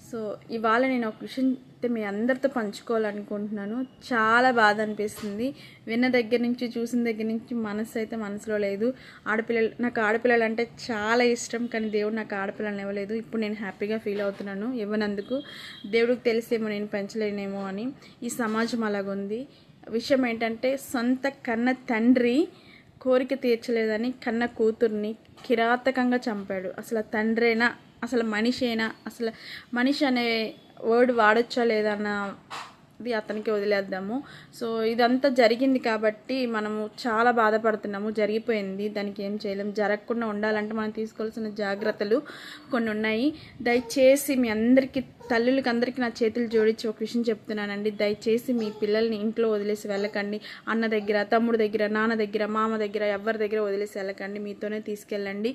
So ఇవాళ నేను ఒక విషయం అయితే మీ అందరితో పంచుకోవాలనుకుంటున్నాను. చాలా బాధ అనిపిస్తుంది. విన్న దగ్గర నుంచి, చూసిన దగ్గర నుంచి మనసులో లేదు. నాకు ఆడపిల్లలు అంటే చాలా ఇష్టం, కానీ దేవుడు నాకు ఆడపిల్లలను ఇవ్వలేదు. ఇప్పుడు నేను హ్యాపీగా ఫీల్ అవుతున్నాను. ఇవ్వనందుకు దేవుడికి తెలిసేమో నేను పెంచలేనేమో అని. ఈ సమాజం అలాగుంది. విషయం ఏంటంటే, సొంత కన్న తండ్రి కోరిక తీర్చలేదని కన్న కూతుర్ని కిరాతకంగా చంపాడు. అసలు తండ్రేనా, అసలు మనిషేనా, అసలు మనిషి అనే వర్డ్ వాడొచ్చా లేదా అన్నది అతనికి వదిలేద్దాము. సో ఇదంతా జరిగింది కాబట్టి మనము చాలా బాధపడుతున్నాము. జరిగిపోయింది, దానికి ఏం చేయలేం. జరగకుండా ఉండాలంటే మనం తీసుకోవాల్సిన జాగ్రత్తలు కొన్ని ఉన్నాయి. దయచేసి మీ అందరికీ, తల్లులకి అందరికీ నా చేతులు జోడించి ఒక విషయం చెప్తున్నానండి. దయచేసి మీ పిల్లల్ని ఇంట్లో వదిలేసి వెళ్ళకండి. అన్న దగ్గర, తమ్ముడు దగ్గర, నాన్న దగ్గర, మామ దగ్గర, ఎవరి దగ్గర వదిలేసి వెళ్ళకండి. మీతోనే తీసుకెళ్ళండి.